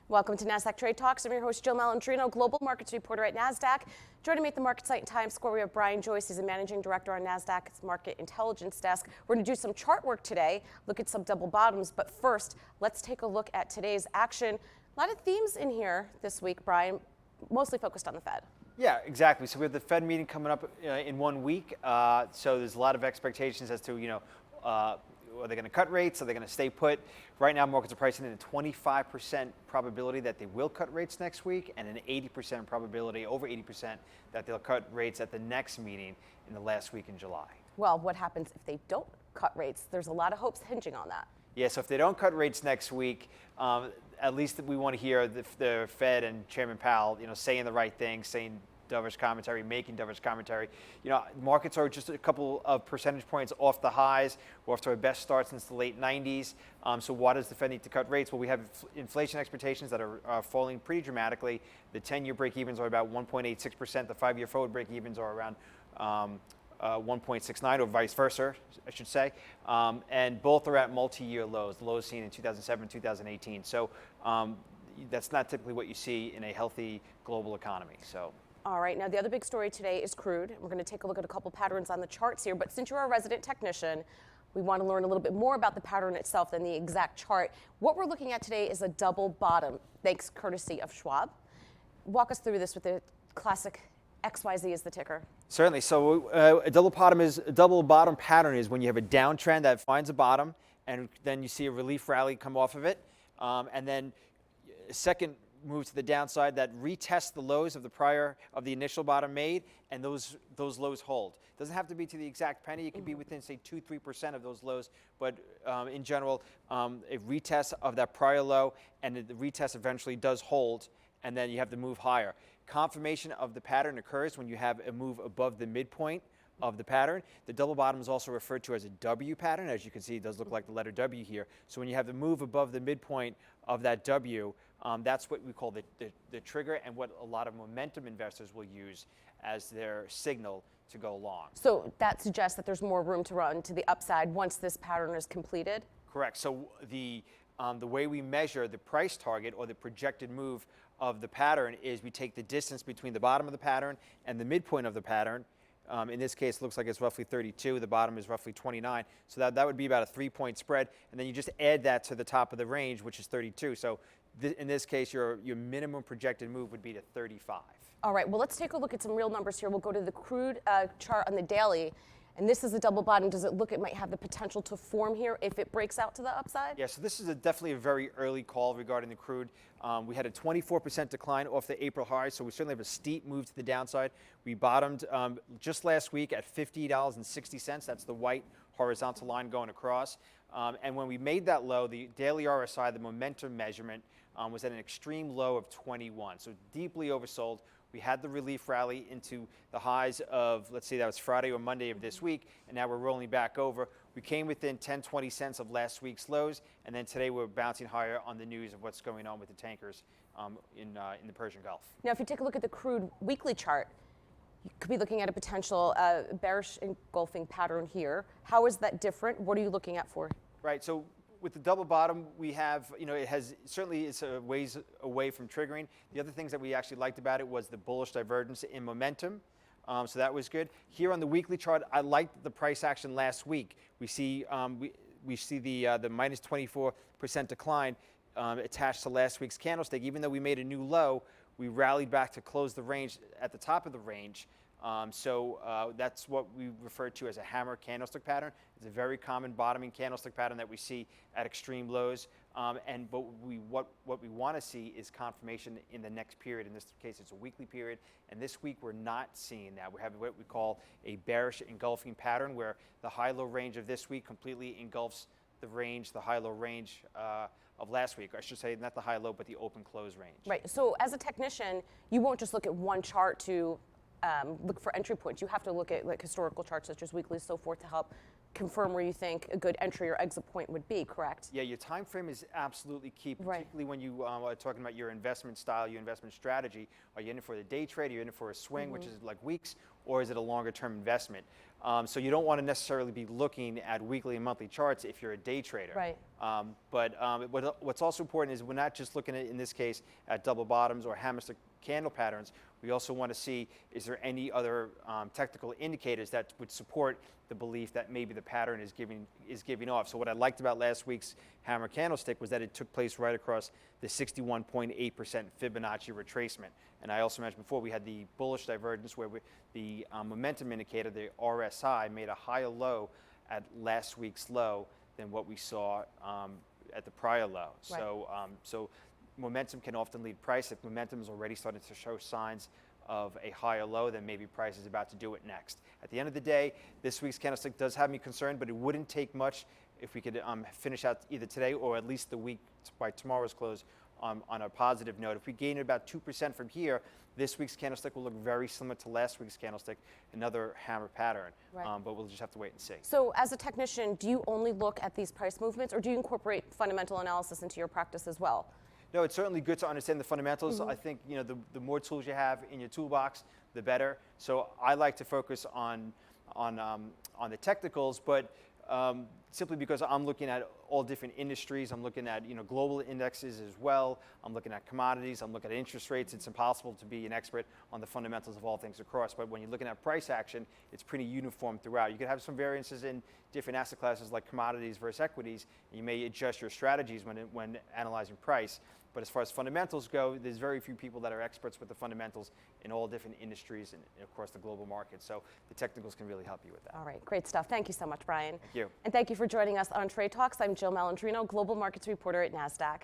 Welcome to Nasdaq Trade Talks. I'm your host, Jill Malandrino, global markets reporter at Nasdaq. Joining me at the market site in Times Square, we have Brian Joyce. He's a managing director on Nasdaq's market intelligence desk. We're going to do some chart work today, look at some double bottoms. But first, let's take a look at today's action. A lot of themes in here this week, Brian, mostly focused on the Fed. Yeah, exactly. So we have the Fed meeting coming up in 1 week. So there's a lot of expectations as to, are they going to cut rates? Are they going to stay put? Right now, markets are pricing in a 25% probability that they will cut rates next week and an 80% probability, over 80%, that they'll cut rates at the next meeting in the last week in July. Well, what happens if they don't cut rates? There's a lot of hopes hinging on that. Yeah, so if they don't cut rates next week, at least we want to hear the Fed and Chairman Powell, saying the right thing, saying dovish commentary, making dovish commentary. Markets are just a couple of percentage points off the highs. We're off to our best start since the late 90s. So why does the Fed need to cut rates? Well, we have inflation expectations that are falling pretty dramatically. The 10-year break-evens are about 1.86%. The 5-year forward break-evens are around 1.69, or vice versa, I should say. And both are at multi-year lows, the lows seen in 2007, 2018. So that's not typically what you see in a healthy global economy. All right, now the other big story today is crude. We're going to take a look at a couple patterns on the charts here, but since you're a resident technician, we want to learn a little bit more about the pattern itself than the exact chart. What we're looking at today is a double bottom, thanks courtesy of Schwab. Walk us through this with the classic XYZ as the ticker. Certainly. So a double bottom pattern is when you have a downtrend that finds a bottom, and then you see a relief rally come off of it, and then a second move to the downside that retests the lows of the initial bottom made, and those lows hold. Doesn't have to be to the exact penny. It could be within, say, 2-3% of those lows, but in general, a retest of that prior low, and the retest eventually does hold, and then you have to move higher. Confirmation of the pattern occurs when you have a move above the midpoint of the pattern. The double bottom is also referred to as a W pattern. As you can see, it does look like the letter W here. So when you have the move above the midpoint of that W, that's what we call the trigger, and what a lot of momentum investors will use as their signal to go long. So that suggests that there's more room to run to the upside once this pattern is completed? Correct. So the way we measure the price target or the projected move of the pattern is we take the distance between the bottom of the pattern and the midpoint of the pattern. In this case, it looks like it's roughly 32. The bottom is roughly 29. So that would be about a 3-point spread. And then you just add that to the top of the range, which is 32. So in this case, your minimum projected move would be to 35. All right, well, let's take a look at some real numbers here. We'll go to the crude chart on the daily. And this is a double bottom. Does it look it might have the potential to form here if it breaks out to the upside? Yeah, so this is definitely a very early call regarding the crude. We had a 24% decline off the April high, so we certainly have a steep move to the downside. We bottomed just last week at $50.60. That's the white horizontal line going across. And when we made that low, the daily RSI, the momentum measurement, was at an extreme low of 21, so deeply oversold. We had the relief rally into the highs of, let's say that was Friday or Monday of this week, and now we're rolling back over. We came within 10-20 cents of last week's lows, and then today we're bouncing higher on the news of what's going on with the tankers in the Persian Gulf. Now, if you take a look at the crude weekly chart, you could be looking at a potential bearish engulfing pattern here. How is that different? What are you looking at for? Right, so with the double bottom, we have, it's a ways away from triggering. The other things that we actually liked about it was the bullish divergence in momentum. So that was good. Here on the weekly chart, I liked the price action last week. We see we see the minus 24% decline attached to last week's candlestick. Even though we made a new low, we rallied back to close the range at the top of the range. So that's what we refer to as a hammer candlestick pattern. It's a very common bottoming candlestick pattern that we see at extreme lows. But what we want to see is confirmation in the next period. In this case, it's a weekly period. And this week, we're not seeing that. We have what we call a bearish engulfing pattern, where the high-low range of this week completely engulfs the high-low range of last week. I should say not the high-low, but the open-close range. Right. So as a technician, you won't just look at one chart to look for entry points. You have to look at like historical charts such as weekly, so forth, to help confirm where you think a good entry or exit point would be, correct? Yeah, your time frame is absolutely key, particularly when you are talking about your investment style, your investment strategy. Are you in it for the day trade? Are you in it for a swing, which is like weeks, or is it a longer term investment? So you don't want to necessarily be looking at weekly and monthly charts if you're a day trader. Right. What's also important is we're not just looking at, in this case, at double bottoms or hammer stick candle patterns. We also want to see, is there any other technical indicators that would support the belief that maybe the pattern is giving off. So what I liked about last week's hammer candlestick was that it took place right across the 61.8% Fibonacci retracement. And I also mentioned before we had the bullish divergence where the momentum indicator, the RSI, made a higher low at last week's low than what we saw at the prior low. Right. So momentum can often lead price. If momentum is already starting to show signs of a higher low, then maybe price is about to do it next. At the end of the day, this week's candlestick does have me concerned, but it wouldn't take much if we could finish out either today or at least the week by tomorrow's close on a positive note. If we gain about 2% from here, this week's candlestick will look very similar to last week's candlestick, another hammer pattern. Right. But we'll just have to wait and see. So as a technician, do you only look at these price movements, or do you incorporate fundamental analysis into your practice as well? No, it's certainly good to understand the fundamentals. I think the more tools you have in your toolbox, the better. So I like to focus on the technicals, but simply because I'm looking at all different industries. I'm looking at global indexes as well. I'm looking at commodities. I'm looking at interest rates. It's impossible to be an expert on the fundamentals of all things across. But when you're looking at price action, it's pretty uniform throughout. You could have some variances in different asset classes like commodities versus equities, and you may adjust your strategies when analyzing price. But as far as fundamentals go, there's very few people that are experts with the fundamentals in all different industries and across the global market. So the technicals can really help you with that. All right, great stuff. Thank you so much, Brian. Thank you. And thank you for joining us on Trade Talks. I'm Jill Malandrino, Global Markets Reporter at Nasdaq.